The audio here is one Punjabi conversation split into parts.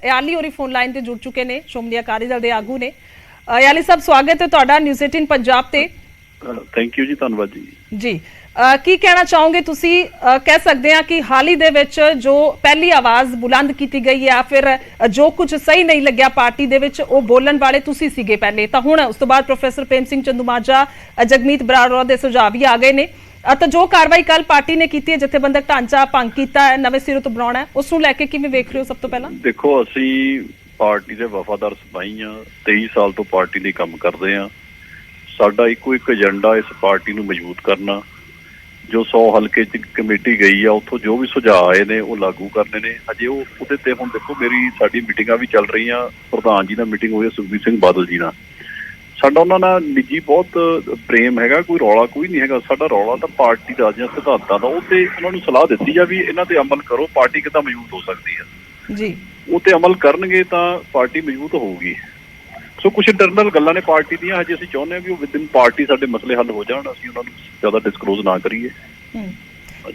याली होरी फोन लाइन ते जुड़ चुके ने शोमनी अकाली दल दे आगू ने। याली साहब स्वागत है तुहाडा न्यूज़ 18 पंजाब ते। थैंक यू जी, धन्यवाद जी। जी की कहना चाहोगे तुसी? कह सकते हैं कि हाल ही दे विच जो पहली आवाज़ बुलंद की गई या फिर जो कुछ सही नहीं लग्या पार्टी दे विच वो बोलण वाले तुसी सीगे पहले, तो हुण उस तो बाद प्रोफैसर प्रेम सिंह चंदूमाजरा जगमीत बराड़ दे सुझाव भी आ गए ने। तो जो कार्रवाई कल पार्टी ने की है, जथेबंदक ढांचा भंग किया है, नवे सिरों तो बनाना है, उस नूं लैके किवें वेख रहे हो? सब तो पहला देखो, असी पार्टी के वफादार सिपाही हाँ, 23 साल तो पार्टी लिए काम करते हैं। साडा इको एक एजेंडा इस पार्टी नूं मजबूत करना। जो 100 हल्के च कमेटी गई है, उतों जो भी सुझाव आए ने वो लागू करने ने। अजे वो देखो मेरी साडी मीटिंगां भी चल रही, प्रधान जी नाल मीटिंग हुई है सुखबीर सिंह बादल जी नाल। साडा उन्हां नाल निजी बहुत प्रेम हैगा, कोई रौला कोई नहीं हैगा। साडा रौला तो पार्टी राजियां सिद्धांतां दा। उत्ते उन्हां नूं सलाह दित्ती जा भी इन्हां ते अमल करो, पार्टी किदां मजबूत हो सकती है जी। उत्ते अमल करनगे तां पार्टी मजबूत होਊਗੀ। सो कुछ इंटरनल गल्लां ने पार्टी दीयां, हजे असीं चाहुंदे हां कि विद इन पार्टी साडे मसले हल हो जाण, असीं उन्हां नूं ज़्यादा डिस्कलोज ना करिए।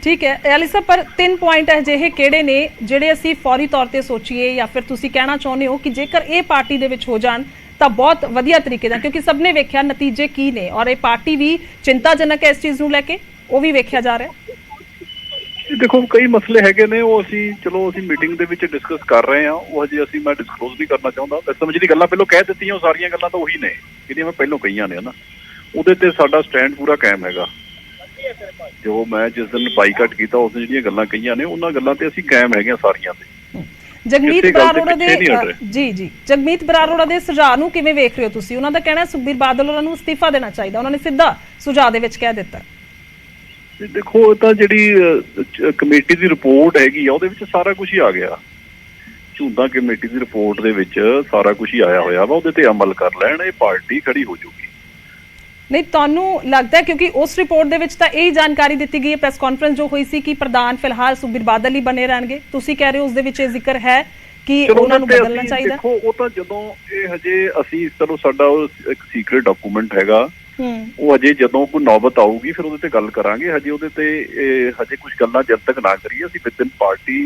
ठीक है याली साहब, पर 3 पॉइंट अजिहे किहड़े ने जिहड़े असीं फौरी तौर ते सोचीए या फिर तुसीं कहना चाहुंदे हो कि जेकर ये पार्टी दे विच हो जाण तो बहुत वधिया तरीके नाल, क्योंकि सबने वेख्या नतीजे की ने और ये पार्टी भी चिंताजनक है इस चीज़ नूं लैके, वो भी वेख्या जा रहा है। देखो कई मसले हैगे ने, वो असीं चलो असीं मीटिंग दे विच डिस्कस कर रहे हैं। वो हजे असीं मैं डिस्कलोज नहीं करना चाहुंदा। वैसे मैं जिहड़ी गल्लां पहिलों कह दित्तियां, वो सारियां गल्लां तो उही ने जिहड़ियां मैं पहिलों कहीआं ने ना। ਉਹਦੇ ਤੇ ਸਾਡਾ ਸਟੈਂਡ ਪੂਰਾ ਕਾਇਮ ਹੈਗਾ। ਜੋ ਮੈਂ जिस दिन ਬਾਈਕਾਟ ਕੀਤਾ, ਉਸ ਜਿਹੜੀਆਂ ਗੱਲਾਂ ਕਹੀਆਂ ਨੇ, ਉਹਨਾਂ ਗੱਲਾਂ ਤੇ ਅਸੀਂ ਕਾਇਮ ਹੈਗੇ ਸਾਰੀਆਂ ਤੇ। ਜਗਮੀਤ ਬਰਾੜ ਹੋਰਾਂ ਦੇ ਜੀ ਜਗਮੀਤ ਬਰਾੜ ਹੋਰਾਂ ਦੇ ਸੁਝਾਅ ਨੂੰ ਕਿਵੇਂ ਵੇਖ ਰਹੇ ਹੋ ਤੁਸੀਂ? ਉਹਨਾਂ ਦਾ ਕਹਿਣਾ ਸੁਖਬੀਰ ਬਾਦਲ ਹੋਰਾਂ ਨੂੰ ਅਸਤੀਫਾ ਦੇਣਾ ਚਾਹੀਦਾ, ਉਹਨਾਂ ਨੇ ਸਿੱਧਾ ਸੁਝਾਅ ਦੇ ਵਿੱਚ ਕਹਿ ਦਿੱਤਾ। ਦੇਖੋ ਇਹ ਤਾਂ ਜਿਹੜੀ ਕਮੇਟੀ ਦੀ ਰਿਪੋਰਟ ਹੈਗੀ ਆ, ਉਹਦੇ ਵਿੱਚ ਸਾਰਾ ਕੁਝ ਹੀ ਆ ਗਿਆ। ਝੂੰਦਾ ਕਮੇਟੀ ਦੀ ਰਿਪੋਰਟ ਦੇ ਵਿੱਚ ਸਾਰਾ ਕੁਝ ਹੀ ਆਇਆ ਹੋਇਆ ਵਾ। ਉਹਦੇ ਤੇ ਅਮਲ ਕਰ ਲੈਣ, ਇਹ ਪਾਰਟੀ ਖੜੀ ਹੋ ਜਾਊਗੀ। नहीं तुहानू लगता है, क्योंकि उस रिपोर्ट दे विच तां यही जानकारी दी गई है, प्रेस कॉन्फ्रेंस जो हुई सी कि प्रधान फिलहाल सुखबीर बादल ही बने रहणगे। तुसीं कह रहे हो उस दे विच ये जिक्र है कि उन्हां नूं बदलना चाहिए। देखो वो तां जदों ये हजे असीं चलो साडा एक सीक्रेट डॉक्यूमेंट हैगा, वो हजे जदों कोई नौबत आऊगी फिर ਉਹਦੇ ਤੇ ਗੱਲ ਕਰਾਂਗੇ। ਹਜੇ ਉਹਦੇ ਤੇ ਹਜੇ ਕੁਝ ਗੱਲਾਂ ਜਦ ਤੱਕ ਨਾ ਕਰੀਏ। ਅਸੀਂ ਵਿਦ ਇਨ ਪਾਰਟੀ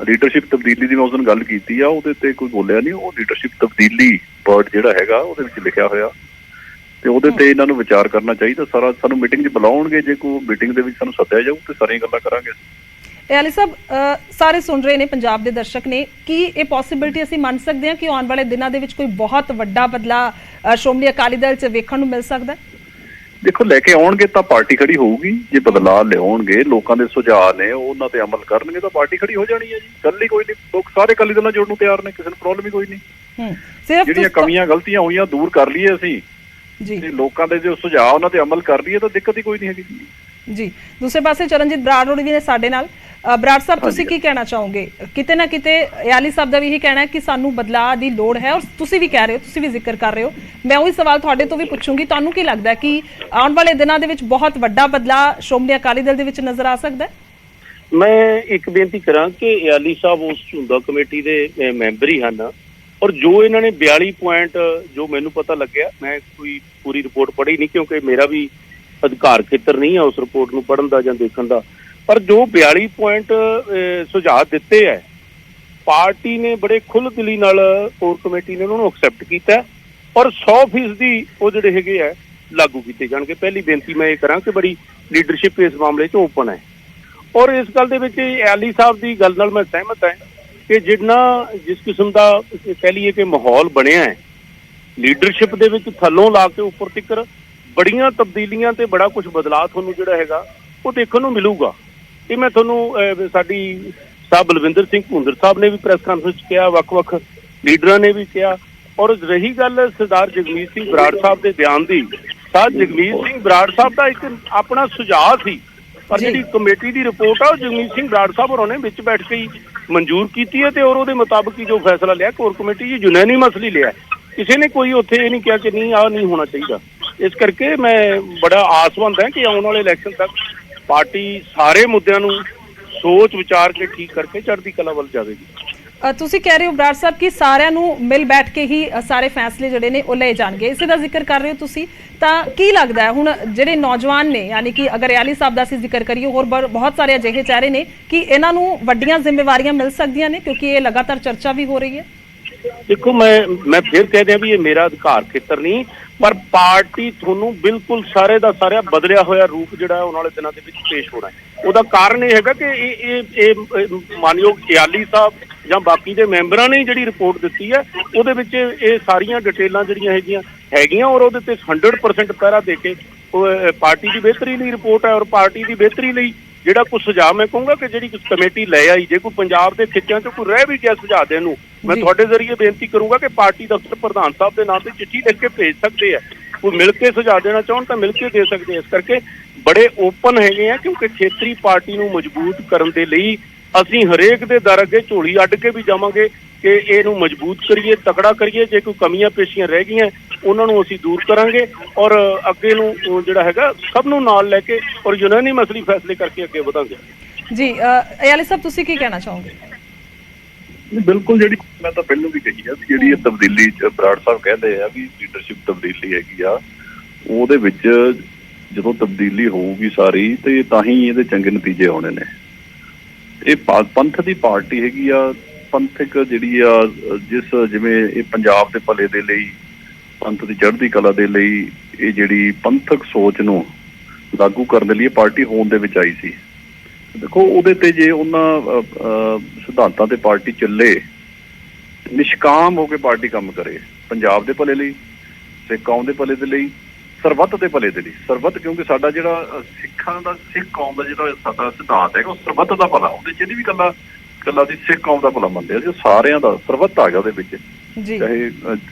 ਲੀਡਰਸ਼ਿਪ ਤਬਦੀਲੀ ਦੀ ਮੈਂ ਉਸ ਦਿਨ ਗੱਲ ਕੀਤੀ ਆ, ਉਹਦੇ ਤੇ ਕੋਈ ਬੋਲਿਆ ਨਹੀਂ। ਉਹ ਲੀਡਰਸ਼ਿਪ ਤਬਦੀਲੀ ਵਰਡ ਜਿਹੜਾ ਹੈਗਾ ਉਹਦੇ ਵਿੱਚ ਲਿਖਿਆ ਹੋਇਆ, ਤੇ ਉਹਦੇ ਤੇ ਇਹਨਾਂ ਨੂੰ ਵਿਚਾਰ ਕਰਨਾ ਚਾਹੀਦਾ। ਸਾਰਾ ਸਾਨੂੰ ਮੀਟਿੰਗ 'ਚ ਬੁਲਾਉਣਗੇ, ਜੇ ਕੋਈ ਮੀਟਿੰਗ ਦੇ ਵਿੱਚ ਸਾਨੂੰ ਸੱਦਿਆ ਜਾਊ ਤੇ ਸਾਰੀਆਂ ਗੱਲਾਂ ਕਰਾਂਗੇ। याली साहब, सारे सुन रहे हैं पंजाब के दर्शक ने कि ये पॉसिबिलिटी असीं मन सकते हैं कि आने वाले दिनों के कोई बहुत वड्डा बदलाव श्रोमणी अकाली दल च वेखण नूं मिल सकता है? देखो लैके आउणगे तो पार्टी खड़ी होਊਗੀ। जे बदलाव लिआउणगे, लोगों के सुझाव ने उन्हां ते अमल करनगे तो पार्टी खड़ी हो जानी है जी। गल ही कोई नहीं, लोग सारे अकाली दल जुड़न नूं तैयार ने, किसी नूं प्रॉब्लम ही कोई नहीं। ਜਿਹੜੀਆਂ ਕਮੀਆਂ ਗਲਤੀਆਂ ਹੋਈਆਂ दूर कर ਲਈਏ ਅਸੀਂ जी, लोगों के जो सुझाव उन्हां ते अमल कर लईए तो दिक्कत ही कोई नहीं हैगी जी। दूसरे पासे चरणजीत बराड़ होरी भी ने साडे नाल। बराड़ साहब तुसीं की कहना चाहोगे? किते ना किते याली साहब दा भी यही कहना है कि सानू बदलाव दी लोड़ है, और तुसीं भी कह रहे हो, तुसीं भी जिक्र कर रहे हो। मैं वही सवाल तुहाडे तो भी पुछूंगी, तुहानू की लगदा है कि आउण वाले दिनां दे विच बहुत वड्डा बदलाव श्रोमणी अकाली दल दे विच नज़र आ सकदा है? मैं एक बेनती करा कि याली साहब उस झुंदा कमेटी के मैंबर ही हैं, और जो इन्होंने 42 पॉइंट जो मैनू पता लग्या, मैं कोई पूरी रिपोर्ट पढ़ी नहीं क्योंकि मेरा भी अधिकार खेतर नहीं है उस रिपोर्ट को पढ़न का या देखने का, पर जो 42 पॉइंट सुझाव दिते है, पार्टी ने बड़े खुल दिली नाल कोर कमेटी ने उन्होंने एक्सैप्ट किया और 100% वो जोड़े है लागू किए जाएंगे। पहली बेनती मैं ये करा कि बड़ी लीडरशिप इस मामले च ओपन है, और इस गल दे याली साहब की गल नाल मैं सहमत है कि जिन्ना जिस किस्म का कह लीए कि माहौल बनया है, लीडरशिप दे विच थल्लों ला के उपर तक बड़ियां तब्दीलियां ते बड़ा कुछ बदलाव तुहानूं जिहड़ा हैगा वो देखण नूं मिलूगा। ये मैं तुहानूं साडी साहब बलविंदर सिंह भुंदर साहब ने भी प्रैस कॉन्फ्रेंस किया, वख-वख लीडरां ने भी किया, और रही गल सरदार जगमीत सिंह बराड़ साहब के बयान की, सरदार जगमीत सिंह बराड़ साहब का एक अपना सुझाव सी, पर जी कमेटी की रिपोर्ट आ जगमीत सिंह बराड़ साहब होरां ने विच बैठ के ही मंजूर की है, तो और उहदे मुताबिक ही जो फैसला लिया कोर कमेटी जी यूनैनिमसली लिया, किसी ने कोई उत्थे ये नहीं कहा कि नहीं आ नहीं होना चाहिए। इस करके मैं बड़ा आसवंद है कि आने वाले इलैक्शन तक पार्टी सारे मुद्दों नूं सोच विचार के ठीक करके चढ़दी कला वल जाएगी। ਤੁਸੀਂ ਕਹਿ ਰਹੇ ਹੋ ਬਰਾੜ ਸਾਹਿਬ ਕਿ ਸਾਰਿਆਂ ਨੂੰ ਮਿਲ ਬੈਠ ਕੇ ਹੀ ਸਾਰੇ ਫੈਸਲੇ ਜਿਹੜੇ ਨੇ ਉਹ ਲਏ ਜਾਣਗੇ, ਇਸੇ ਦਾ ਜ਼ਿਕਰ ਕਰ ਰਹੇ ਹੋ ਤੁਸੀਂ। ਤਾਂ ਕੀ ਲੱਗਦਾ ਹੈ ਹੁਣ ਜਿਹੜੇ ਨੌਜਵਾਨ ਨੇ, ਯਾਨੀ ਕਿ ਅਗਰ ਅਯਾਲੀ ਸਾਹਿਬ ਦਾ ਅਸੀਂ ਜ਼ਿਕਰ ਕਰੀਏ, ਹੋਰ ਬਹੁਤ ਸਾਰੇ ਅਜਿਹੇ ਚਿਹਰੇ ਨੇ ਕਿ ਇਹਨਾਂ ਨੂੰ ਵੱਡੀਆਂ ਜ਼ਿੰਮੇਵਾਰੀਆਂ ਮਿਲ ਸਕਦੀਆਂ ਨੇ, ਕਿਉਂਕਿ ਇਹ ਲਗਾਤਾਰ ਚਰਚਾ ਵੀ ਹੋ ਰਹੀ ਹੈ। ਦੇਖੋ, ਮੈਂ ਫਿਰ ਕਹਿ ਦਿਆਂ ਵੀ ਇਹ ਮੇਰਾ ਅਧਿਕਾਰ ਖੇਤਰ ਨਹੀਂ, ਪਰ ਪਾਰਟੀ ਤੁਹਾਨੂੰ ਬਿਲਕੁਲ ਸਾਰੇ ਦਾ ਸਾਰਾ ਬਦਲਿਆ ਹੋਇਆ ਰੂਪ ਜਿਹੜਾ ਆਉਣ ਵਾਲੇ ਦਿਨਾਂ ਦੇ ਵਿੱਚ ਪੇਸ਼ ਹੋਣਾ ਹੈ। ਉਹਦਾ ਕਾਰਨ ਇਹ ਹੈਗਾ ਕਿ ਇਹ ਮਾਨਯੋਗ ਅਯਾਲੀ ਸਾਹਿਬ ਜਾਂ ਬਾਕੀ ਦੇ ਮੈਂਬਰਾਂ ਨੇ ਜਿਹੜੀ ਰਿਪੋਰਟ ਦਿੱਤੀ ਹੈ, ਉਹਦੇ ਵਿੱਚ ਇਹ ਸਾਰੀਆਂ ਡਿਟੇਲਾਂ ਜਿਹੜੀਆਂ ਹੈਗੀਆਂ ਔਰ ਉਹਦੇ ਤੇ 100% ਪਹਿਰਾ ਦੇ ਕੇ ਪਾਰਟੀ ਦੀ ਬਿਹਤਰੀ ਲਈ ਰਿਪੋਰਟ ਹੈ। ਔਰ ਪਾਰਟੀ ਦੀ ਬਿਹਤਰੀ ਲਈ ਜਿਹੜਾ ਕੁਝ ਸੁਝਾਅ ਮੈਂ ਕਹੂੰਗਾ ਕਿ ਜਿਹੜੀ ਕਮੇਟੀ ਲੈ ਆਈ, ਜੇ ਕੋਈ ਪੰਜਾਬ ਦੇ ਖਿੱਤਿਆਂ 'ਚ ਕੋਈ ਰਹਿ ਵੀ ਗਿਆ ਸੁਝਾਅ ਦੇਣ ਨੂੰ, ਮੈਂ ਤੁਹਾਡੇ ਜ਼ਰੀਏ ਬੇਨਤੀ ਕਰੂੰਗਾ ਕਿ ਪਾਰਟੀ ਦਫ਼ਤਰ ਪ੍ਰਧਾਨ ਸਾਹਿਬ ਦੇ ਨਾਂ ਤੇ ਚਿੱਠੀ ਲਿਖ ਕੇ ਭੇਜ ਸਕਦੇ ਆ। ਕੋਈ ਮਿਲ ਕੇ ਸੁਝਾਅ ਦੇਣਾ ਚਾਹਣ ਤਾਂ ਮਿਲ ਕੇ ਦੇ ਸਕਦੇ ਆ। ਇਸ ਕਰਕੇ ਬੜੇ ਓਪਨ ਹੈਗੇ ਆ, ਕਿਉਂਕਿ ਖੇਤਰੀ ਪਾਰਟੀ ਨੂੰ ਮਜ਼ਬੂਤ ਕਰਨ ਦੇ ਲਈ ਅਸੀਂ ਹਰੇਕ ਦੇ ਦਰ ਅੱਗੇ ਝੋਲੀ ਅੱਡ ਕੇ ਵੀ ਜਾਵਾਂਗੇ ਕਿ ਇਹਨੂੰ ਮਜ਼ਬੂਤ ਕਰੀਏ, ਤਕੜਾ ਕਰੀਏ। ਜੇ ਕੋਈ ਕਮੀਆਂ ਪੇਸ਼ੀਆਂ ਰਹਿ ਗਈਆਂ ਉਹਨਾਂ ਨੂੰ ਅਸੀਂ ਦੂਰ ਕਰਾਂਗੇ ਔਰ ਅੱਗੇ ਨੂੰ ਜਿਹੜਾ ਹੈਗਾ ਸਭ ਨੂੰ ਨਾਲ ਲੈ ਕੇ ਔਰ ਯੂਨਾਨੀਮਸਲੀ ਫੈਸਲੇ ਕਰਕੇ ਅੱਗੇ ਵਧਾਂਗੇ। ਜੀ ਅਯਾਲੀ ਸਾਹਿਬ, ਤੁਸੀਂ ਕੀ ਕਹਿਣਾ ਚਾਹੋਗੇ? ਬਿਲਕੁਲ, ਜਿਹੜੀ ਮੈਂ ਤਾਂ ਪਹਿਲਾਂ ਵੀ ਕਹੀ ਆ ਵੀ ਜਿਹੜੀ ਇਹ ਤਬਦੀਲੀ ਬਰਾੜ ਸਾਹਿਬ ਕਹਿੰਦੇ ਆ ਵੀ ਲੀਡਰਸ਼ਿਪ ਤਬਦੀਲੀ ਹੈਗੀ ਆ, ਉਹਦੇ ਵਿੱਚ ਜਦੋਂ ਤਬਦੀਲੀ ਹੋਊਗੀ ਸਾਰੀ ਤੇ ਤਾਂ ਹੀ ਇਹਦੇ ਚੰਗੇ ਨਤੀਜੇ ਆਉਣੇ ਨੇ। ਇਹ ਪੰਥ ਦੀ ਪਾਰਟੀ ਹੈਗੀ ਆ, ਪੰਥਕ ਜਿਹੜੀ ਆ ਜਿਵੇਂ ਇਹ ਪੰਜਾਬ ਦੇ ਭਲੇ ਦੇ ਲਈ, ਪੰਥ ਦੀ ਚੜ੍ਹਦੀ ਕਲਾ ਦੇ ਲਈ ਇਹ ਜਿਹੜੀ ਪੰਥਕ ਸੋਚ ਨੂੰ ਲਾਗੂ ਕਰਨ ਦੇ ਲਈ ਪਾਰਟੀ ਹੋਂਦ ਦੇ ਵਿੱਚ ਆਈ ਸੀ। ਦੇਖੋ, ਉਹਦੇ ਤੇ ਜੇ ਉਹਨਾਂ ਸਿਧਾਂਤਾਂ ਤੇ ਪਾਰਟੀ ਚੱਲੇ, ਨਿਸ਼ਕਾਮ ਹੋ ਕੇ ਪਾਰਟੀ ਕੰਮ ਕਰੇ ਪੰਜਾਬ ਦੇ ਭਲੇ ਲਈ, ਸਿੱਖ ਕੌਮ ਦੇ ਭਲੇ ਦੇ ਲਈ, ਸਰਬੱਤ ਦੇ ਭਲੇ ਦੇ ਲਈ। ਸਰਬੱਤ ਕਿਉਂਕਿ ਸਾਡਾ ਜਿਹੜਾ ਸਿੱਖਾਂ ਦਾ, ਸਿੱਖ ਕੌਮ ਦਾ ਜਿਹੜਾ ਸਾਡਾ ਸਿਧਾਂਤ ਹੈਗਾ ਉਹ ਸਰਬੱਤ ਦਾ ਭਲਾ, ਉਹਦੇ ਚ ਵੀ ਕੱਲਾ ਦੀ ਸਿੱਖ ਕੌਮ ਦਾ ਭਲਾ ਮੰਨਦੇ ਆ, ਜੋ ਸਾਰਿਆਂ ਦਾ ਸਰਬੱਤ ਆ ਗਿਆ ਉਹਦੇ ਵਿੱਚ, ਚਾਹੇ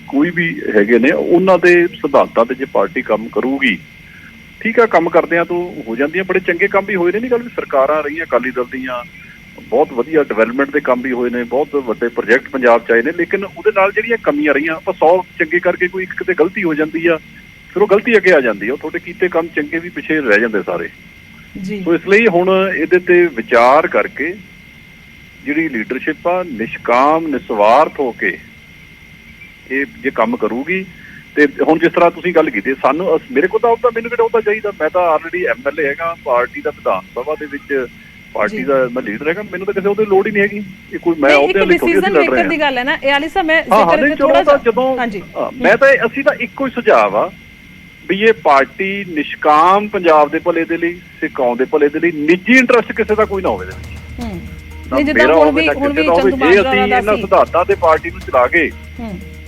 ਕੋਈ ਵੀ ਹੈਗੇ ਨੇ। ਉਹਨਾਂ ਦੇ ਸਿਧਾਂਤਾਂ ਤੇ ਜੇ ਪਾਰਟੀ ਕੰਮ ਕਰੂਗੀ, ਠੀਕ ਆ, ਕੰਮ ਕਰਦਿਆਂ ਤੋਂ ਹੋ ਜਾਂਦੀਆਂ, ਬੜੇ ਚੰਗੇ ਕੰਮ ਵੀ ਹੋਏ ਨੇ। ਨਹੀਂ ਗੱਲ ਵੀ ਸਰਕਾਰਾਂ ਰਹੀਆਂ ਅਕਾਲੀ ਦਲ ਦੀਆਂ, ਬਹੁਤ ਵਧੀਆ ਡਿਵੈਲਪਮੈਂਟ ਦੇ ਕੰਮ ਵੀ ਹੋਏ ਨੇ, ਬਹੁਤ ਵੱਡੇ ਪ੍ਰੋਜੈਕਟ ਪੰਜਾਬ 'ਚ ਆਏ ਨੇ, ਲੇਕਿਨ ਉਹਦੇ ਨਾਲ ਜਿਹੜੀਆਂ ਕਮੀਆਂ ਰਹੀਆਂ, ਆਪਾਂ 100 ਚੰਗੇ ਕਰਕੇ ਕੋਈ ਇੱਕ ਕਿਤੇ ਗਲਤੀ ਹੋ ਜਾਂਦੀ ਆ, ਫਿਰ ਉਹ ਗਲਤੀ ਅੱਗੇ ਆ ਜਾਂਦੀ ਆ, ਉਹ ਤੁਹਾਡੇ ਕੀਤੇ ਕੰਮ ਚੰਗੇ ਵੀ ਪਿੱਛੇ ਰਹਿ ਜਾਂਦੇ ਸਾਰੇ। ਸੋ ਇਸ ਲਈ ਹੁਣ ਇਹਦੇ ਤੇ ਵਿਚਾਰ ਕਰਕੇ ਜਿਹੜੀ ਲੀਡਰਸ਼ਿਪ ਆ ਨਿਸ਼ਕਾਮ ਨਿਸਵਾਰਥ ਹੋ ਕੇ ਇਹ ਜੇ ਕੰਮ ਕਰੂਗੀ। ਤੇ ਹੁਣ ਜਿਸ ਤਰ੍ਹਾਂ ਤੁਸੀਂ ਗੱਲ ਕੀਤੀ, ਸਾਨੂੰ ਮੇਰੇ ਕੋਲ ਤਾਂ ਉਹਦਾ ਮੈਨੂੰ ਕਿਹੜਾ ਉਹਦਾ ਚਾਹੀਦਾ, ਮੈਂ ਤਾਂ ਆਲਰੇਡੀ MLA ਹੈਗਾ, ਪਾਰਟੀ ਦਾ ਵਿਧਾਨ ਸਭਾ ਦੇ ਵਿੱਚ ਪਾਰਟੀ ਦਾ ਮੈਂ ਲੀਡਰ ਹੈਗਾ, ਮੈਨੂੰ ਤਾਂ ਕਿਸੇ ਉਹਦੀ ਲੋੜ ਹੀ ਨਹੀਂ ਹੈਗੀ। ਇਹ ਕੋਈ ਮੈਂ ਉਹਦੇ ਲਈ ਥੋੜੀ ਲੜ ਰਿਹਾ ਦੀ ਗੱਲ ਹੈ ਨਾ ਅਯਾਲੀ ਸਾਹਿਬ। ਮੈਂ ਜਦੋਂ ਮੈਂ ਤਾਂ ਅਸੀਂ ਤਾਂ ਇੱਕੋ ਹੀ ਸੁਝਾਅ ਆ ਵੀ ਇਹ ਪਾਰਟੀ ਨਿਸ਼ਕਾਮ ਪੰਜਾਬ ਦੇ ਭਲੇ ਦੇ ਲਈ, ਸਿੱਖ ਕੌਮ ਦੇ ਭਲੇ ਦੇ ਲਈ, ਨਿੱਜੀ ਇੰਟਰਸਟ ਕਿਸੇ ਦਾ ਕੋਈ ਨਾ ਹੋਵੇ ਇਹਦੇ ਵਿੱਚ। ਮੇਰਾ ਹੋਵੇ ਨਾ ਕਿਸੇ ਦਾ ਹੋਵੇ। ਜੇ ਅਸੀਂ ਇਹਨਾਂ ਸਿਧਾਂਤਾਂ ਤੇ ਪਾਰਟੀ ਨੂੰ ਚਲਾ ਗਏ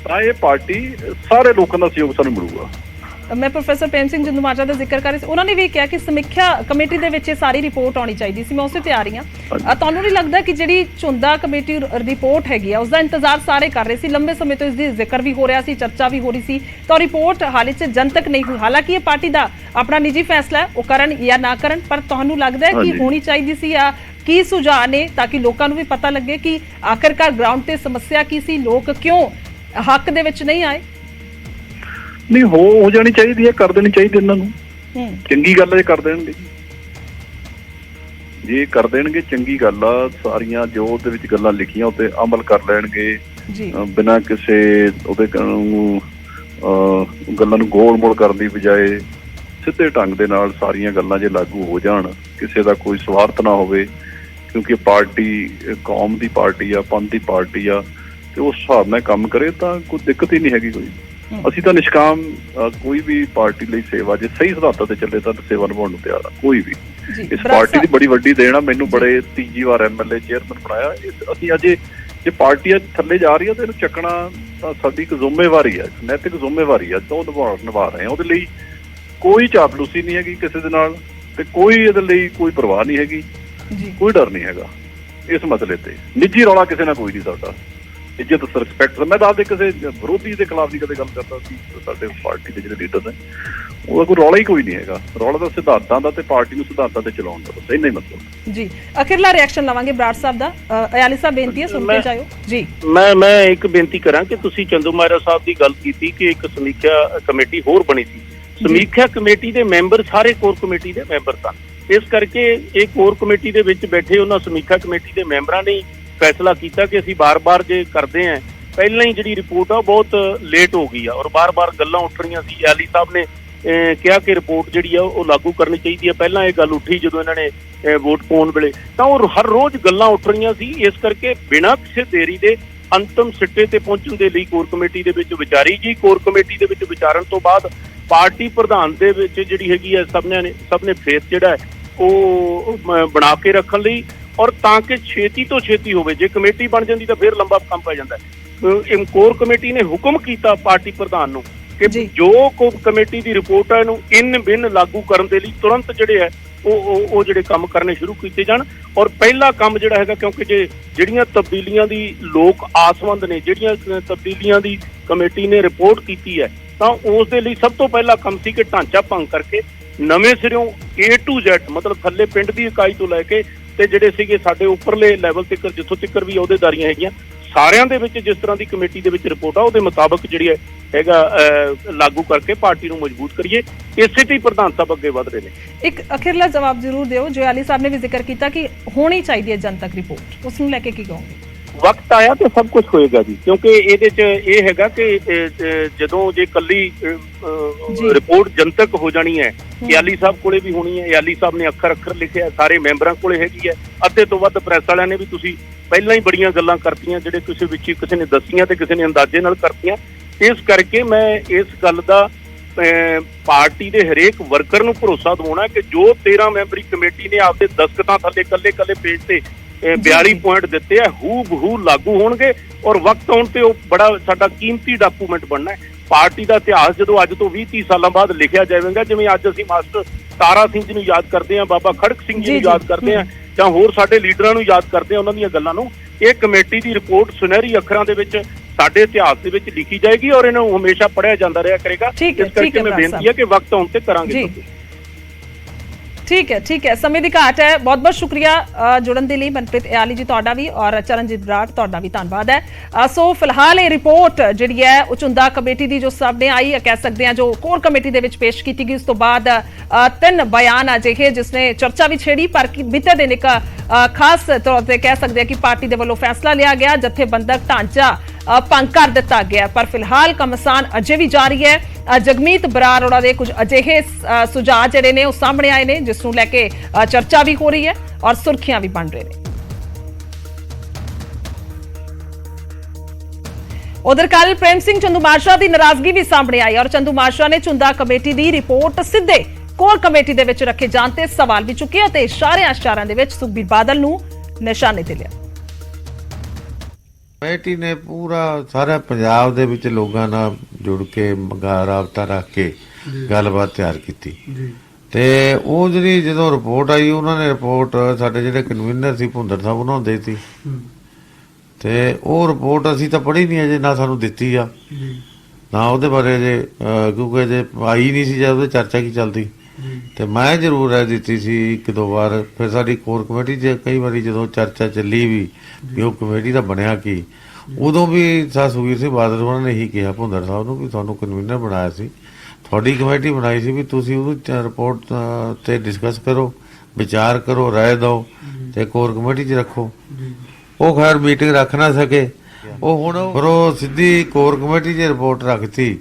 ਤਾਂ ਇਹ ਪਾਰਟੀ ਸਾਰੇ ਲੋਕਾਂ ਦਾ ਸਹਿਯੋਗ ਸਾਨੂੰ ਮਿਲੂਗਾ। ਮੈਂ ਪ੍ਰੋਫੈਸਰ ਪ੍ਰੇਮ ਸਿੰਘ ਚੰਦੂਮਾਜਰਾ ਦਾ ਜ਼ਿਕਰ ਕਰ ਰਹੀ ਸੀ, ਉਹਨਾਂ ਨੇ ਵੀ ਕਿਹਾ ਕਿ ਸਮੀਖਿਆ ਕਮੇਟੀ ਦੇ ਵਿੱਚ ਇਹ ਸਾਰੀ ਰਿਪੋਰਟ ਆਉਣੀ ਚਾਹੀਦੀ ਸੀ। ਮੈਂ ਉਸੇ ਤੇ ਆ ਰਹੀ ਹਾਂ। ਤੁਹਾਨੂੰ ਨਹੀਂ ਲੱਗਦਾ ਕਿ ਜਿਹੜੀ ਚੁੰਦਾ ਕਮੇਟੀ ਰਿਪੋਰਟ ਹੈਗੀ ਆ, ਉਸਦਾ ਇੰਤਜ਼ਾਰ ਸਾਰੇ ਕਰ ਰਹੇ ਸੀ, ਲੰਬੇ ਸਮੇਂ ਤੋਂ ਇਸ ਦੀ ਜ਼ਿਕਰ ਵੀ ਹੋ ਰਿਹਾ ਸੀ, ਚਰਚਾ ਵੀ ਹੋ ਰਹੀ ਸੀ, ਤਾਂ ਰਿਪੋਰਟ ਹਾਲੇ 'ਚ ਜਨਤਕ ਨਹੀਂ ਹੋਈ। ਹਾਲਾਂਕਿ ਇਹ ਪਾਰਟੀ ਦਾ ਆਪਣਾ ਨਿੱਜੀ ਫੈਸਲਾ ਹੈ, ਉਹ ਕਰਨ ਜਾਂ ਨਾ ਕਰਨ, ਪਰ ਤੁਹਾਨੂੰ ਲੱਗਦਾ ਹੈ ਕਿ ਹੋਣੀ ਚਾਹੀਦੀ ਸੀ ਜਾਂ ਕੀ ਸੁਝਾਅ ਨੇ, ਤਾਂ ਕਿ ਲੋਕਾਂ ਨੂੰ ਵੀ ਪਤਾ ਲੱਗੇ ਕਿ ਆਖਿਰਕਾਰ ਗਰਾਊਂਡ ਤੇ ਸਮੱਸਿਆ ਕੀ ਸੀ, ਲੋਕ ਕਿਉਂ ਹੱਕ ਦੇ ਵਿੱਚ ਨਹੀਂ ਆਏ? ਨਹੀਂ, ਹੋ ਜਾਣੀ ਚਾਹੀਦੀ ਹੈ, ਕਰ ਦੇਣੀ ਚਾਹੀਦੀ ਇਹਨਾਂ ਨੂੰ। ਚੰਗੀ ਗੱਲ ਹੈ ਕਰ ਦੇਣਗੇ, ਜੇ ਕਰ ਦੇਣਗੇ ਚੰਗੀ ਗੱਲ ਆ। ਸਾਰੀਆਂ ਜੋ ਉਹਦੇ ਵਿੱਚ ਗੱਲਾਂ ਲਿਖੀਆਂ ਉੱਤੇ ਅਮਲ ਕਰ ਲੈਣਗੇ ਬਿਨਾਂ ਕਿਸੇ ਉਹਦੇ ਗੱਲਾਂ ਨੂੰ ਗੋਲ ਮੋਲ ਕਰਨ ਦੀ ਬਜਾਏ ਸਿੱਧੇ ਢੰਗ ਦੇ ਨਾਲ ਸਾਰੀਆਂ ਗੱਲਾਂ ਜੇ ਲਾਗੂ ਹੋ ਜਾਣ, ਕਿਸੇ ਦਾ ਕੋਈ ਸਵਾਰਥ ਨਾ ਹੋਵੇ, ਕਿਉਂਕਿ ਪਾਰਟੀ ਕੌਮ ਦੀ ਪਾਰਟੀ ਆ, ਪੰਥ ਦੀ ਪਾਰਟੀ ਆ, ਤੇ ਉਸ ਹਿਸਾਬ ਨਾਲ ਕੰਮ ਕਰੇ ਤਾਂ ਕੋਈ ਦਿੱਕਤ ਹੀ ਨਹੀਂ ਹੈਗੀ ਕੋਈ। ਅਸੀਂ ਤਾਂ ਨਿਸ਼ਕਾਮ ਕੋਈ ਵੀ ਪਾਰਟੀ ਲਈ ਸੇਵਾ, ਜੇ ਸਹੀ ਸਿਧਾਂਤਾਂ ਤੇ ਚੱਲੇ ਤਾਂ ਸੇਵਾ ਨਿਭਾਉਣ ਨੂੰ ਤਿਆਰ ਆ ਕੋਈ ਵੀ। ਇਸ ਪਾਰਟੀ ਦੀ ਬੜੀ ਵੱਡੀ ਦੇਣ ਆ, ਮੈਨੂੰ ਬੜੇ ਤੀਜੀ ਵਾਰ MLA ਚੇਅਰਮੈਨ ਬਣਾਇਆ। ਅਸੀਂ ਅਜੇ ਜੇ ਪਾਰਟੀ ਥੱਲੇ ਜਾ ਰਹੀ ਆ ਤਾਂ ਇਹਨੂੰ ਚੱਕਣਾ ਤਾਂ ਸਾਡੀ ਇੱਕ ਜ਼ਿੰਮੇਵਾਰੀ ਆ, ਨੈਤਿਕ ਜ਼ਿੰਮੇਵਾਰੀ ਆ, ਉਹ ਨਿਭਾ ਰਹੇ ਆ। ਉਹਦੇ ਲਈ ਕੋਈ ਚਾਪਲੂਸੀ ਨਹੀਂ ਹੈਗੀ ਕਿਸੇ ਦੇ ਨਾਲ, ਤੇ ਕੋਈ ਇਹਦੇ ਲਈ ਕੋਈ ਪਰਵਾਹ ਨਹੀਂ ਹੈਗੀ, ਕੋਈ ਡਰ ਨਹੀਂ ਹੈਗਾ ਇਸ ਮਸਲੇ ਤੇ। ਨਿੱਜੀ ਰੌਲਾ ਕਿਸੇ ਨਾਲ ਕੋਈ ਨਹੀਂ ਸਾਡਾ, ਇੱਜ਼ਤ ਰਿਸਪੈਕਟ। ਮੈਂ ਦੱਸਦੇ ਕਿਸੇ ਵਿਰੋਧੀ ਦੇ ਖਿਲਾਫ ਦੀ ਕਦੇ ਗੱਲ ਕਰਦਾ ਸੀ, ਸਾਡੇ ਪਾਰਟੀ ਦੇ ਜਿਹੜੇ ਲੀਡਰ ਨੇ, ਉਹਦਾ ਕੋਈ ਰੌਲਾ ਹੀ ਕੋਈ ਨਹੀਂ ਹੈਗਾ। ਰੌਲਾ ਤਾਂ ਸਿਧਾਂਤਾਂ ਦਾ ਤੇ ਪਾਰਟੀ ਨੂੰ ਸਿਧਾਂਤਾਂ ਤੇ ਚਲਾਉਣ ਦਾ, ਬਸ ਇੰਨਾ ਹੀ ਮਤਲਬ। ਜੀ, ਅਖੀਰਲਾ ਰਿਐਕਸ਼ਨ ਲਵਾਂਗੇ ਬਰਾੜ ਸਾਹਿਬ ਦਾ। ਅਯਾਲੀ ਸਾਹਿਬ ਬੇਨਤੀ ਹੈ, ਸੁਣ ਕੇ ਜਾਇਓ ਜੀ। ਮੈਂ ਇੱਕ ਬੇਨਤੀ ਕਰਾਂ ਕਿ ਤੁਸੀਂ ਚੰਦੂਮਾਜਰਾ ਸਾਹਿਬ ਦੀ ਗੱਲ ਕੀਤੀ ਕਿ ਇੱਕ ਸਮੀਖਿਆ ਕਮੇਟੀ ਹੋਰ ਬਣੀ ਸੀ। ਸਮੀਖਿਆ ਕਮੇਟੀ ਦੇ ਮੈਂਬਰ ਸਾਰੇ ਕੋਰ ਕਮੇਟੀ ਦੇ ਮੈਂਬਰ ਸਨ, ਇਸ ਕਰਕੇ ਇਹ ਕੋਰ ਕਮੇਟੀ ਦੇ ਵਿੱਚ ਬੈਠੇ ਉਹਨਾਂ ਸਮੀਖਿਆ ਕਮੇਟੀ ਦੇ ਮੈਂਬਰਾਂ ਨੇ ਫੈਸਲਾ ਕੀਤਾ ਕਿ ਅਸੀਂ ਬਾਰ-ਬਾਰ ਜੇ ਕਰਦੇ ਆਂ, ਪਹਿਲਾਂ ਹੀ ਜਿਹੜੀ ਰਿਪੋਰਟ ਆ ਬਹੁਤ ਲੇਟ ਹੋ ਗਈ ਆ ਔਰ ਬਾਰ-ਬਾਰ ਗੱਲਾਂ ਉੱਠ ਰਹੀਆਂ ਸੀ। ਅਲੀ ਸਾਹਿਬ ਨੇ ਕਿਹਾ ਕਿ ਰਿਪੋਰਟ ਜਿਹੜੀ ਆ ਉਹ ਲਾਗੂ ਕਰਨੀ ਚਾਹੀਦੀ ਹੈ। ਪਹਿਲਾਂ ਇਹ ਗੱਲ ਉੱਠੀ ਜਦੋਂ ਇਹਨਾਂ ਨੇ ਵੋਟ ਪਾਉਣ ਵੇਲੇ, ਤਾਂ ਉਹ ਹਰ ਰੋਜ਼ ਗੱਲਾਂ ਉੱਠ ਰਹੀਆਂ ਸੀ। ਇਸ ਕਰਕੇ ਬਿਨਾਂ ਕਿਸੇ ਦੇਰੀ ਦੇ ਅੰਤਮ ਸਿੱਟੇ ਤੇ ਪਹੁੰਚਣ ਦੇ ਲਈ ਕੋਰ ਕਮੇਟੀ ਦੇ ਵਿੱਚ ਵਿਚਾਰੀ ਗਈ। ਕੋਰ ਕਮੇਟੀ ਦੇ ਵਿੱਚ ਵਿਚਾਰਨ ਤੋਂ ਬਾਅਦ ਪਾਰਟੀ ਪ੍ਰਧਾਨ ਦੇ ਵਿੱਚ ਜਿਹੜੀ ਹੈਗੀ ਹੈ ਸਭ ਨੇ ਫੇਰ ਜਿਹੜਾ ਉਹ ਬਣਾ ਕੇ ਰੱਖਣ ਲਈ, ਔਰ ਤਾਂ ਕਿ ਛੇਤੀ ਤੋਂ ਛੇਤੀ ਹੋਵੇ। ਜੇ ਕਮੇਟੀ ਬਣ ਜਾਂਦੀ ਤਾਂ ਫਿਰ ਲੰਬਾ ਕੰਮ ਪੈ ਜਾਂਦਾ। ਕੋਰ ਕਮੇਟੀ ਨੇ ਹੁਕਮ ਕੀਤਾ ਪਾਰਟੀ ਪ੍ਰਧਾਨ ਨੂੰ ਕਿ ਜੋ ਕਮੇਟੀ ਦੀ ਰਿਪੋਰਟ ਹੈ ਇਹਨੂੰ ਇਨ ਬਿਨ ਲਾਗੂ ਕਰਨ ਦੇ ਲਈ ਤੁਰੰਤ ਜਿਹੜੇ ਹੈ ਉਹ ਜਿਹੜੇ ਕੰਮ ਕਰਨੇ ਸ਼ੁਰੂ ਕੀਤੇ ਜਾਣ। ਔਰ ਪਹਿਲਾ ਕੰਮ ਜਿਹੜਾ ਹੈਗਾ, ਕਿਉਂਕਿ ਜਿਹੜੀਆਂ ਤਬਦੀਲੀਆਂ ਦੀ ਲੋਕ ਆਸਵੰਦ ਨੇ, ਜਿਹੜੀਆਂ ਤਬਦੀਲੀਆਂ ਦੀ ਕਮੇਟੀ ਨੇ ਰਿਪੋਰਟ ਕੀਤੀ ਹੈ, ਤਾਂ ਉਸ ਦੇ ਲਈ ਸਭ ਤੋਂ ਪਹਿਲਾ ਕੰਮ ਸੀ ਕਿ ਢਾਂਚਾ ਭੰਗ ਕਰਕੇ ਨਵੇਂ ਸਿਰਿਓਂ A to Z, ਮਤਲਬ ਥੱਲੇ ਪਿੰਡ ਦੀ ਇਕਾਈ ਤੋਂ ਲੈ ਕੇ ਤੇ ਜਿਹੜੇ ਸੀਗੇ ਸਾਡੇ ਉੱਪਰਲੇ ਲੈਵਲ ਤੱਕ, ਜਿੱਥੋਂ ਤੱਕ ਵੀ ਅਹੁਦੇਦਾਰੀਆਂ ਹੈਗੀਆਂ, ਸਾਰਿਆਂ ਦੇ ਵਿੱਚ ਜਿਸ ਤਰ੍ਹਾਂ ਦੀ ਕਮੇਟੀ ਦੇ ਵਿੱਚ ਰਿਪੋਰਟ ਆ ਉਹਦੇ ਮੁਤਾਬਕ ਜਿਹੜੀ ਹੈਗਾ ਲਾਗੂ ਕਰਕੇ ਪਾਰਟੀ ਨੂੰ ਮਜ਼ਬੂਤ ਕਰੀਏ। ਇਸੇ ਤੇ ਪ੍ਰਧਾਨ ਸਾਹਿਬ ਅੱਗੇ ਵਧ ਰਹੇ ਨੇ। ਇੱਕ ਅਖੀਰਲਾ ਜਵਾਬ ਜ਼ਰੂਰ ਦਿਓ, ਜੋ ਅਲੀ ਸਾਹਿਬ ਨੇ ਵੀ ਜ਼ਿਕਰ ਕੀਤਾ ਕਿ ਹੋਣੀ ਚਾਹੀਦੀ ਹੈ ਜਨਤਕ ਰਿਪੋਰਟ, ਉਸ ਨੂੰ ਲੈ ਕੇ ਕੀ ਕਹੋਗੇ? ਵਕਤ ਆਇਆ ਤਾਂ ਸਭ ਕੁਝ ਹੋਏਗਾ ਜੀ, ਕਿਉਂਕਿ ਇਹਦੇ 'ਚ ਇਹ ਹੈਗਾ ਕਿ ਜਦੋਂ ਜੇ ਕੱਲੀ ਰਿਪੋਰਟ ਜਨਤਕ ਹੋ ਜਾਣੀ ਹੈ, ਅਲੀ ਸਾਹਿਬ ਕੋਲੇ ਵੀ ਹੋਣੀ ਹੈ। ਅਲੀ ਸਾਹਿਬ ਨੇ ਅੱਖਰ ਲਿਖਿਆ, ਸਾਰੇ ਮੈਂਬਰਾਂ ਕੋਲੇ ਹੈਗੀ ਹੈ। ਅੱਧੇ ਤੋਂ ਵੱਧ ਪ੍ਰੈਸ ਵਾਲਿਆਂ ਨੇ ਵੀ ਤੁਸੀਂ ਪਹਿਲਾਂ ਹੀ ਬੜੀਆਂ ਗੱਲਾਂ ਕਰਤੀਆਂ, ਜਿਹੜੇ ਕਿਸੇ ਨੇ ਦੱਸੀਆਂ ਤੇ ਕਿਸੇ ਨੇ ਅੰਦਾਜ਼ੇ ਨਾਲ ਕਰਤੀਆਂ। ਇਸ ਕਰਕੇ ਮੈਂ ਇਸ ਗੱਲ ਦਾ ਪਾਰਟੀ ਦੇ ਹਰੇਕ ਵਰਕਰ ਨੂੰ ਭਰੋਸਾ ਦਿਵਾਉਣਾ ਕਿ ਜੋ 13 ਮੈਂਬਰੀ ਕਮੇਟੀ ਨੇ ਆਪਦੇ ਦਸਤਖਤਾਂ ਥੱਲੇ ਕੱਲੇ ਪੇਜ ਤੇ 42 ਪੁਆਇੰਟ ਦਿੱਤੇ ਆ, ਹੂ ਬਹੂ ਲਾਗੂ ਹੋਣਗੇ। ਔਰ ਵਕਤ ਆਉਣ ਤੇ ਉਹ ਬੜਾ ਸਾਡਾ ਕੀਮਤੀ ਡਾਕੂਮੈਂਟ ਬਣਨਾ ਹੈ। ਪਾਰਟੀ ਦਾ ਇਤਿਹਾਸ ਜਦੋਂ ਅੱਜ ਤੋਂ 20-30 ਸਾਲਾਂ ਬਾਅਦ ਲਿਖਿਆ ਜਾਵੇਗਾ, ਜਿਵੇਂ ਅੱਜ ਅਸੀਂ ਮਾਸਟਰ ਤਾਰਾ ਸਿੰਘ ਜੀ ਨੂੰ ਯਾਦ ਕਰਦੇ ਹਾਂ, ਬਾਬਾ ਖੜਕ ਸਿੰਘ ਜੀ ਨੂੰ ਯਾਦ ਕਰਦੇ ਹਾਂ, ਜਾਂ ਹੋਰ ਸਾਡੇ ਲੀਡਰਾਂ ਨੂੰ ਯਾਦ ਕਰਦੇ ਹਾਂ, ਉਹਨਾਂ ਦੀਆਂ ਗੱਲਾਂ ਨੂੰ, ਇਹ ਕਮੇਟੀ ਦੀ ਰਿਪੋਰਟ ਸੁਨਹਿਰੀ ਅੱਖਰਾਂ ਦੇ ਵਿੱਚ ਸਾਡੇ ਇਤਿਹਾਸ ਦੇ ਵਿੱਚ ਲਿਖੀ ਜਾਏਗੀ ਔਰ ਇਹਨੂੰ ਹਮੇਸ਼ਾ ਪੜ੍ਹਿਆ ਜਾਂਦਾ ਰਿਹਾ ਕਰੇਗਾ। ਇਸ ਕਰਕੇ ਮੈਂ ਬੇਨਤੀ ਹੈ ਕਿ ਵਕਤ ਆਉਣ ਤੇ ਕਰਾਂਗੇ। ਠੀਕ ਹੈ, ਸਮੇਂ ਦੀ ਘਾਟ ਹੈ। ਬਹੁਤ ਬਹੁਤ ਸ਼ੁਕਰੀਆ ਜੁੜਨ ਦੇ ਲਈ ਮਨਪ੍ਰੀਤ ਇਆਲੀ ਜੀ, ਤੁਹਾਡਾ ਵੀ, ਔਰ ਚਰਨਜੀਤ ਬਰਾੜ ਤੁਹਾਡਾ ਵੀ ਧੰਨਵਾਦ ਹੈ। ਸੋ ਫਿਲਹਾਲ ਇਹ ਰਿਪੋਰਟ ਜਿਹੜੀ ਹੈ ਉਹ ਚੁੰਦਾ ਕਮੇਟੀ ਦੀ ਜੋ ਸਾਹਮਣੇ ਆਈ ਹੈ, ਕਹਿ ਸਕਦੇ ਹਾਂ ਜੋ ਕੋਰ ਕਮੇਟੀ ਦੇ ਵਿੱਚ ਪੇਸ਼ ਕੀਤੀ ਗਈ, ਉਸ ਤੋਂ ਬਾਅਦ 3 ਬਿਆਨ ਅਜਿਹੇ ਜਿਸ ਨੇ ਚਰਚਾ ਵੀ ਛੇੜੀ, ਪਰ ਬੀਤੇ ਦਿਨ ਇੱਕ ਖਾਸ ਤੌਰ ਤੇ ਕਹਿ ਸਕਦੇ ਹਾਂ ਕਿ ਪਾਰਟੀ ਦੇ ਵੱਲੋਂ ਫੈਸਲਾ ਲਿਆ ਗਿਆ, ਜਥੇਬੰਦਕ ਢਾਂਚਾ ਭੰਗ ਕਰ ਦਿੱਤਾ ਗਿਆ। ਪਰ ਫਿਲਹਾਲ ਘਮਾਸਾਨ ਅਜੇ ਵੀ ਜਾਰੀ ਹੈ। ਜਗਮੀਤ ਬਰਾੜ ਉਹਨਾਂ ਦੇ ਕੁਝ ਅਜਿਹੇ ਸੁਝਾਅ ਜਿਹੜੇ ਨੇ ਉਹ ਸਾਹਮਣੇ ਆਏ ਨੇ, ਜਿਸ ਨੂੰ ਲੈ ਕੇ ਚਰਚਾ ਵੀ ਹੋ ਰਹੀ ਹੈ ਔਰ ਸੁਰਖੀਆਂ ਵੀ ਬਣ ਰਹੇ ਨੇ। ਉਧਰ ਕੱਲ ਪ੍ਰੇਮ ਸਿੰਘ ਚੰਦੂਮਾਸ਼ਰਾ ਦੀ ਨਾਰਾਜ਼ਗੀ ਵੀ ਸਾਹਮਣੇ ਆਈ ਔਰ ਚੰਦੂਮਾਸ਼ਰਾ ਨੇ ਚੁੰਦਾ ਕਮੇਟੀ ਦੀ ਰਿਪੋਰਟ ਸਿੱਧੇ ਕੋਰ ਕਮੇਟੀ ਦੇ ਵਿੱਚ ਰੱਖੇ ਜਾਣ ਤੇ ਸਵਾਲ ਵੀ ਚੁੱਕਿਆ ਤੇ ਇਸ਼ਾਰਿਆਂ ਦੇ ਵਿੱਚ ਸੁਖਬੀਰ ਬਾਦਲ ਨੂੰ ਨਿਸ਼ਾਨੇ ਤੇ ਲਿਆ। ਕਮੇਟੀ ਨੇ ਪੂਰਾ ਸਾਰਾ ਪੰਜਾਬ ਦੇ ਵਿੱਚ ਲੋਕਾਂ ਨਾਲ ਜੁੜ ਕੇ ਰਾਬਤਾ ਰੱਖ ਕੇ ਗੱਲਬਾਤ ਤਿਆਰ ਕੀਤੀ ਤੇ ਉਹ ਜਿਹੜੀ ਜਦੋਂ ਰਿਪੋਰਟ ਆਈ, ਉਹਨਾਂ ਨੇ ਰਿਪੋਰਟ ਸਾਡੇ ਜਿਹੜੇ ਕਨਵੀਨਰ ਸੀ ਭੁੰਦਰ ਸਾਹਿਬ ਉਹਨਾਂ ਨੂੰ ਦੇਤੀ ਤੇ ਉਹ ਰਿਪੋਰਟ ਅਸੀਂ ਤਾਂ ਪੜ੍ਹੀ ਨਹੀਂ ਅਜੇ, ਨਾ ਸਾਨੂੰ ਦਿੱਤੀ ਆ, ਨਾ ਉਹਦੇ ਬਾਰੇ ਅਜੇ, ਕਿਉਂਕਿ ਅਜੇ ਆਈ ਨਹੀਂ ਸੀ ਜਦ ਉਹਦੀ ਚਰਚਾ ਕੀ ਚੱਲਦੀ। ਤੇ ਮੈਂ ਜ਼ਰੂਰ ਰਾਏ ਦਿੱਤੀ ਸੀ 1-2 ਵਾਰ। ਫਿਰ ਸਾਡੀ ਕੋਰ ਕਮੇਟੀ 'ਚ ਕਈ ਵਾਰੀ ਜਦੋਂ ਚਰਚਾ ਚੱਲੀ ਵੀ ਉਹ ਕਮੇਟੀ ਦਾ ਬਣਿਆ ਕੀ, ਉਦੋਂ ਵੀ ਸੁਖਬੀਰ ਸਿੰਘ ਬਾਦਲ ਉਹਨਾਂ ਨੇ ਇਹੀ ਕਿਹਾ ਭੁੰਦਰ ਸਾਹਿਬ ਨੂੰ ਵੀ ਤੁਹਾਨੂੰ ਕਨਵੀਨਰ ਬਣਾਇਆ ਸੀ, ਤੁਹਾਡੀ ਕਮੇਟੀ ਬਣਾਈ ਸੀ, ਵੀ ਤੁਸੀਂ ਉਹਨੂੰ ਰਿਪੋਰਟ ਤੇ ਡਿਸਕਸ ਕਰੋ, ਵਿਚਾਰ ਕਰੋ, ਰਾਏ ਦਿਓ ਤੇ ਕੋਰ ਕਮੇਟੀ 'ਚ ਰੱਖੋ। ਉਹ ਖੈਰ ਮੀਟਿੰਗ ਰੱਖ ਨਾ ਸਕੇ, ਉਹ ਹੁਣ ਫਿਰ ਉਹ ਸਿੱਧੀ ਕੋਰ ਕਮੇਟੀ 'ਚ ਰਿਪੋਰਟ ਰੱਖਤੀ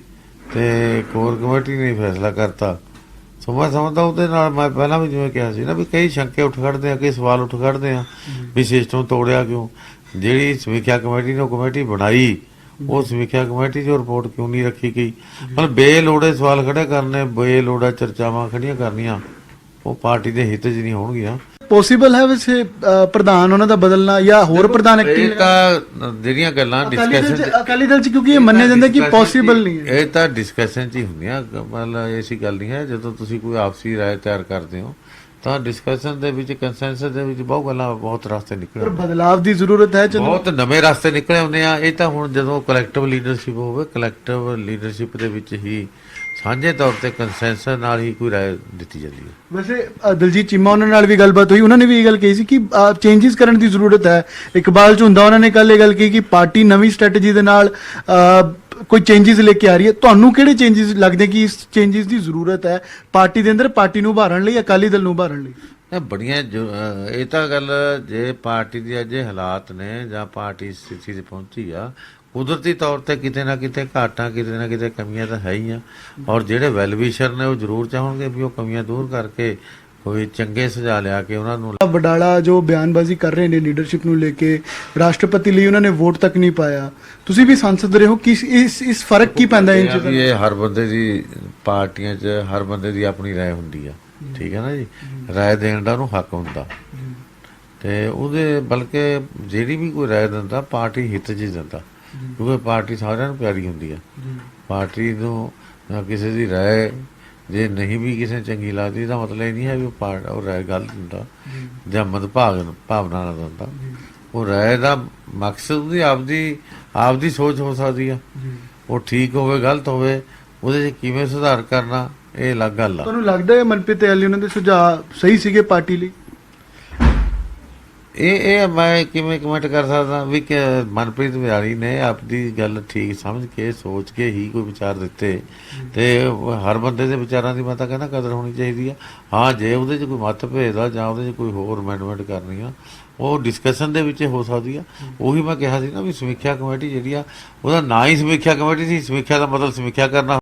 ਤੇ ਕੋਰ ਕਮੇਟੀ ਨੇ ਫੈਸਲਾ ਕਰਤਾ। ਸੋ ਮੈਂ ਸਮਝਦਾ ਉਹਦੇ ਨਾਲ, ਮੈਂ ਪਹਿਲਾਂ ਵੀ ਜਿਵੇਂ ਕਿਹਾ ਸੀ ਨਾ ਵੀ ਕਈ ਸ਼ੰਕੇ ਉੱਠ ਖੜਦੇ ਆ, ਕਈ ਸਵਾਲ ਉੱਠ ਖੜਦੇ ਆ ਵੀ ਸਿਸਟਮ ਤੋੜਿਆ ਕਿਉਂ, ਜਿਹੜੀ ਸਮੀਖਿਆ ਕਮੇਟੀ ਨੇ ਉਹ ਕਮੇਟੀ ਬਣਾਈ, ਉਹ ਸਮੀਖਿਆ ਕਮੇਟੀ 'ਚ ਰਿਪੋਰਟ ਕਿਉਂ ਨਹੀਂ ਰੱਖੀ ਗਈ। ਮਤਲਬ ਬੇਲੋੜੇ ਸਵਾਲ ਖੜੇ ਕਰਨੇ, ਬੇਲੋੜਾ ਚਰਚਾਵਾਂ ਖੜੀਆਂ ਕਰਨੀਆਂ, ਉਹ ਪਾਰਟੀ ਦੇ ਹਿੱਤ 'ਚ ਨਹੀਂ ਹੋਣਗੀਆਂ। ਪੋਸੀਬਲ ਹੈ ਵੈਸੇ ਪ੍ਰਧਾਨ ਉਹਨਾਂ ਦਾ ਬਦਲਣਾ ਜਾਂ ਹੋਰ ਪ੍ਰਧਾਨ ਇਹ ਤਾਂ ਜਿਹੜੀਆਂ ਗੱਲਾਂ ਡਿਸਕਸ਼ਨ ਅਕਾਲੀ ਦਲ 'ਚ, ਕਿਉਂਕਿ ਇਹ ਮੰਨਿਆ ਜਾਂਦਾ ਕਿ ਪੋਸੀਬਲ ਨਹੀਂ ਹੈ, ਇਹ ਤਾਂ ਡਿਸਕਸ਼ਨ 'ਚ ਹੀ ਹੁੰਦੀਆਂ, ਮਤਲਬ ਐਸੀ ਗੱਲ ਨਹੀਂ ਹੈ। ਜਦੋਂ ਤੁਸੀਂ ਕੋਈ ਆਪਸੀ ਰਾਏ ਤਿਆਰ ਕਰਦੇ ਹੋ ਤਾਂ ਡਿਸਕਸ਼ਨ ਦੇ ਵਿੱਚ, ਕੰਸੈਂਸਸ ਦੇ ਵਿੱਚ ਬਹੁਤ ਰਸਤੇ ਨਿਕਲੇ, ਪਰ ਬਦਲਾਵ ਦੀ ਜ਼ਰੂਰਤ ਹੈ, ਬਹੁਤ ਨਵੇਂ ਰਸਤੇ ਨਿਕਲੇ ਆਉਂਦੇ ਆ। ਇਹ ਤਾਂ ਹੁਣ ਜਦੋਂ ਕਲੈਕਟਿਵ ਲੀਡਰਸ਼ਿਪ ਹੋਵੇ, ਕਲੈਕਟਿਵ ਲੀਡਰਸ਼ਿਪ ਦੇ ਵਿੱਚ ਹੀ ਸਾਂਝੇ ਤੌਰ ਤੇ ਕੰਸੈਂਸਸ ਨਾਲ ਹੀ ਕੋਈ ਰਾਏ ਦਿੱਤੀ ਜਾਂਦੀ ਹੈ। ਵੈਸੇ ਦਲਜੀਤ ਚੀਮਾ ਉਹਨਾਂ ਨਾਲ ਵੀ ਗੱਲਬਾਤ ਹੋਈ, ਉਹਨਾਂ ਨੇ ਵੀ ਇਹ ਗੱਲ ਕਹੀ ਸੀ ਕਿ ਚੇਂਜਸ ਕਰਨ ਦੀ ਜ਼ਰੂਰਤ ਹੈ। ਇਕਬਾਲ ਝੁੰਦਾ ਉਹਨਾਂ ਨੇ ਕੱਲ ਇਹ ਗੱਲ ਕਹੀ ਕਿ ਪਾਰਟੀ ਨਵੀਂ ਸਟ੍ਰੈਟਜੀ ਦੇ ਨਾਲ ਕੋਈ ਚੇਂਜਸ ਲੈ ਕੇ ਆ ਰਹੀ ਹੈ। ਤੁਹਾਨੂੰ ਕਿਹੜੇ ਚੇਂਜਸ ਲੱਗਦੇ ਕਿ ਇਸ ਚੇਂਜਸ ਦੀ ਜ਼ਰੂਰਤ ਹੈ ਪਾਰਟੀ ਦੇ ਅੰਦਰ, ਪਾਰਟੀ ਨੂੰ ਉਭਾਰਨ ਲਈ, ਅਕਾਲੀ ਦਲ ਨੂੰ ਉਭਾਰਨ ਲਈ? ਇਹ ਬੜੀਆਂ ਇਹ ਤਾਂ ਗੱਲ ਜੇ ਪਾਰਟੀ ਦੀ ਅੱਜ ਇਹ ਹਾਲਾਤ ਨੇ ਜਾਂ ਪਾਰਟੀ ਇਸ ਸਥਿਤੀ 'ਤੇ ਪਹੁੰਚੀ ਆ, ਕੁਦਰਤੀ ਤੌਰ ਤੇ ਕਿਤੇ ਨਾ ਕਿਤੇ ਘਾਟਾਂ, ਕਿਤੇ ਨਾ ਕਿਤੇ ਕਮੀਆਂ ਤਾਂ ਹੈ ਹੀ ਆ। ਔਰ ਜਿਹੜੇ ਵੈਲਵਿਸ਼ਰ ਨੇ ਉਹ ਜ਼ਰੂਰ ਚਾਹਣਗੇ ਵੀ ਉਹ ਕਮੀਆਂ ਦੂਰ ਕਰਕੇ ਕੋਈ ਚੰਗੇ ਸੁਝਾਅ ਲਿਆ ਕੇ ਉਹਨਾਂ ਨੂੰ। ਵਡਾਲਾ ਜੋ ਬਿਆਨਬਾਜ਼ੀ ਕਰ ਰਹੇ ਨੇ ਲੀਡਰਸ਼ਿਪ ਨੂੰ ਲੈ ਕੇ, ਰਾਸ਼ਟਰਪਤੀ ਲਈ ਉਹਨਾਂ ਨੇ ਵੋਟ ਤੱਕ ਨਹੀਂ ਪਾਇਆ, ਤੁਸੀਂ ਵੀ ਸੰਸਦ ਰਹੇ ਹੋ, ਕਿ ਇਸ ਫਰਕ ਕੀ ਪੈਂਦਾ ਇਹ ਇਹ ਵੀ ਇਹ ਹਰ ਬੰਦੇ ਦੀ ਪਾਰਟੀਆਂ 'ਚ ਹਰ ਬੰਦੇ ਦੀ ਆਪਣੀ ਰਾਏ ਹੁੰਦੀ ਆ, ਠੀਕ ਹੈ ਨਾ ਜੀ। ਰਾਏ ਦੇਣ ਦਾ ਉਹਨੂੰ ਹੱਕ ਹੁੰਦਾ ਤੇ ਉਹਦੇ ਬਲਕਿ ਜਿਹੜੀ ਵੀ ਕੋਈ ਰਾਏ ਦਿੰਦਾ ਪਾਰਟੀ ਹਿੱਤ 'ਚ ਹੀ ਦਿੰਦਾ, ਕਿਉਂਕਿ ਪਾਰਟੀ ਸਾਰਿਆਂ ਨੂੰ ਪਿਆਰੀ ਹੁੰਦੀ ਆ। ਪਾਰਟੀ ਨੂੰ ਕਿਸੇ ਦੀ ਰਾਏ ਜੇ ਨਹੀਂ ਵੀ ਕਿਸੇ ਚੰਗੀ ਲੱਗਦੀ ਤਾਂ ਮਤਲਬ ਇਹ ਨਹੀਂ ਹੈ ਵੀ ਉਹ ਰਾਏ ਗਲਤ ਦਿੰਦਾ ਜਾਂ ਭਾਵਨਾ ਨਾਲ ਦਿੰਦਾ। ਉਹ ਰਾਏ ਦਾ ਮਕਸਦ ਉਹਦੀ ਆਪਦੀ ਸੋਚ ਹੋ ਸਕਦੀ ਆ, ਉਹ ਠੀਕ ਹੋਵੇ ਗਲਤ ਹੋਵੇ, ਉਹਦੇ 'ਚ ਕਿਵੇਂ ਸੁਧਾਰ ਕਰਨਾ ਇਹ ਅਲੱਗ ਗੱਲ ਆ। ਤੁਹਾਨੂੰ ਲੱਗਦਾ ਹੈ ਮਨਪ੍ਰੀਤ ਇਆਲੀ ਉਹਨਾਂ ਦੇ ਸੁਝਾਅ ਸਹੀ ਸੀਗੇ ਪਾਰਟੀ ਲਈ? ਇਹ ਮੈਂ ਕਿਵੇਂ ਕਮੈਂਟ ਕਰ ਸਕਦਾ ਵੀ ਕਿ ਮਨਪ੍ਰੀਤ ਇਆਲੀ ਨੇ ਆਪਦੀ ਗੱਲ ਠੀਕ ਸਮਝ ਕੇ ਸੋਚ ਕੇ ਹੀ ਕੋਈ ਵਿਚਾਰ ਦਿੱਤੇ ਤੇ ਹਰ ਬੰਦੇ ਦੇ ਵਿਚਾਰਾਂ ਦੀ ਮੈਂ ਤਾਂ ਕਹਿੰਦਾ ਕਦਰ ਹੋਣੀ ਚਾਹੀਦੀ ਆ। ਹਾਂ, ਜੇ ਉਹਦੇ 'ਚ ਕੋਈ ਮਤਭੇਦ ਆ ਜਾਂ ਉਹਦੇ 'ਚ ਕੋਈ ਹੋਰ ਅਮੈਂਡਮੈਂਟ ਕਰਨੀ ਆ ਉਹ ਡਿਸਕਸ਼ਨ ਦੇ ਵਿੱਚ ਹੋ ਸਕਦੀ ਆ। ਉਹੀ ਮੈਂ ਕਿਹਾ ਸੀ ਨਾ ਵੀ ਸਮੀਖਿਆ ਕਮੇਟੀ ਜਿਹੜੀ ਆ ਉਹਦਾ ਨਾਂ ਹੀ ਸਮੀਖਿਆ ਕਮੇਟੀ ਸੀ। ਸਮੀਖਿਆ ਦਾ ਮਤਲਬ ਸਮੀਖਿਆ ਕਰਨਾ।